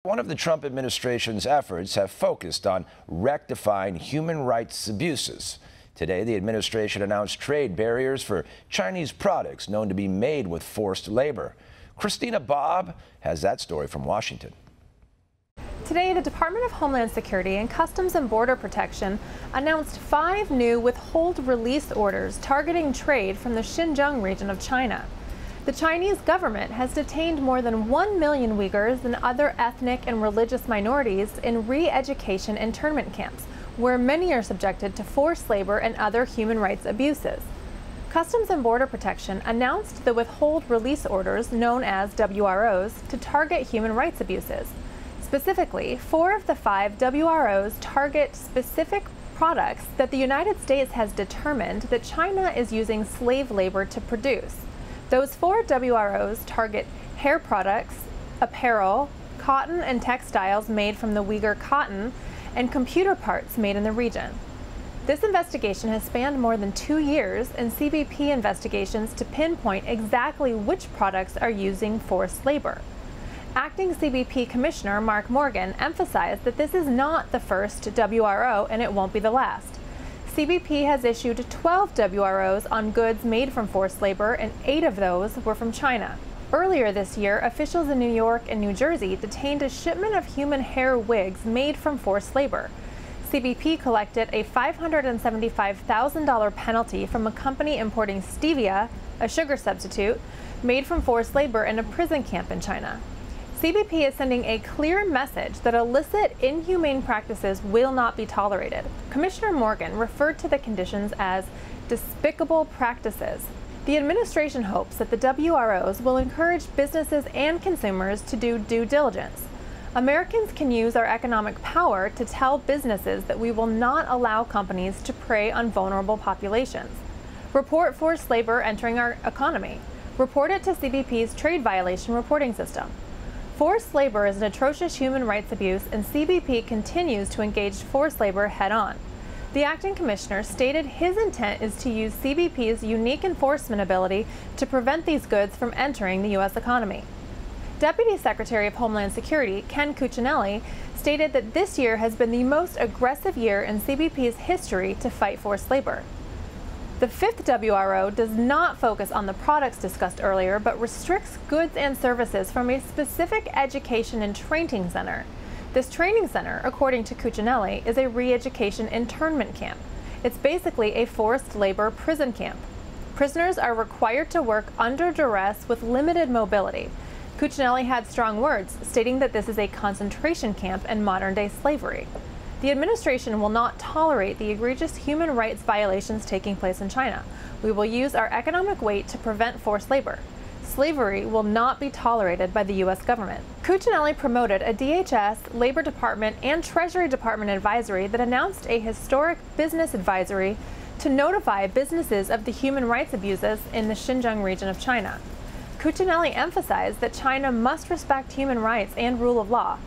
One of the Trump administration's efforts have focused on rectifying human rights abuses. Today, the administration announced trade barriers for Chinese products known to be made with forced labor. Christina Bobb has that story from Washington. Today, the Department of Homeland Security and Customs and Border Protection announced 5 new withhold-release orders targeting trade from the Xinjiang region of China. The Chinese government has detained more than 1 million Uyghurs and other ethnic and religious minorities in re-education internment camps, where many are subjected to forced labor and other human rights abuses. Customs and Border Protection announced the withhold release orders, known as WROs, to target human rights abuses. Specifically, 4 of the 5 WROs target specific products that the United States has determined that China is using slave labor to produce. Those 4 WROs target hair products, apparel, cotton and textiles made from the Uyghur cotton, and computer parts made in the region. This investigation has spanned more than 2 years in CBP investigations to pinpoint exactly which products are using forced labor. Acting CBP Commissioner Mark Morgan emphasized that this is not the first WRO and it won't be the last. CBP has issued 12 WROs on goods made from forced labor, and 8 of those were from China. Earlier this year, officials in New York and New Jersey detained a shipment of human hair wigs made from forced labor. CBP collected a $575,000 penalty from a company importing stevia, a sugar substitute, made from forced labor in a prison camp in China. CBP is sending a clear message that illicit, inhumane practices will not be tolerated. Commissioner Morgan referred to the conditions as despicable practices. The administration hopes that the WROs will encourage businesses and consumers to do due diligence. Americans can use our economic power to tell businesses that we will not allow companies to prey on vulnerable populations. Report forced labor entering our economy. Report it to CBP's trade violation reporting system. Forced labor is an atrocious human rights abuse, and CBP continues to engage forced labor head-on. The acting commissioner stated his intent is to use CBP's unique enforcement ability to prevent these goods from entering the U.S. economy. Deputy Secretary of Homeland Security Ken Cuccinelli stated that this year has been the most aggressive year in CBP's history to fight forced labor. The 5th WRO does not focus on the products discussed earlier, but restricts goods and services from a specific education and training center. This training center, according to Cuccinelli, is a re-education internment camp. It's basically a forced labor prison camp. Prisoners are required to work under duress with limited mobility. Cuccinelli had strong words, stating that this is a concentration camp and modern-day slavery. The administration will not tolerate the egregious human rights violations taking place in China. We will use our economic weight to prevent forced labor. Slavery will not be tolerated by the U.S. government. Cuccinelli promoted a DHS, Labor Department, and Treasury Department advisory that announced a historic business advisory to notify businesses of the human rights abuses in the Xinjiang region of China. Cuccinelli emphasized that China must respect human rights and rule of law.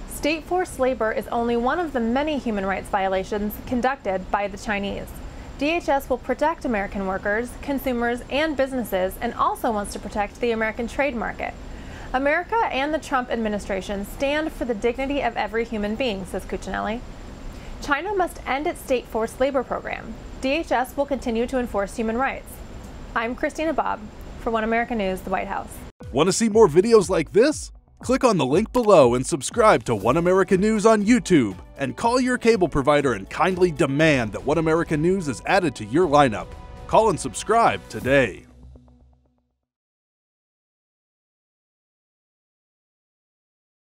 State forced labor is only one of the many human rights violations conducted by the Chinese. DHS will protect American workers, consumers, and businesses, and also wants to protect the American trade market. America and the Trump administration stand for the dignity of every human being, says Cuccinelli. China must end its state forced labor program. DHS will continue to enforce human rights. I'm Christina Bobb for One America News, the White House. Want to see more videos like this? Click on the link below and subscribe to One America News on YouTube, and call your cable provider and kindly demand that One America News is added to your lineup. Call and subscribe today.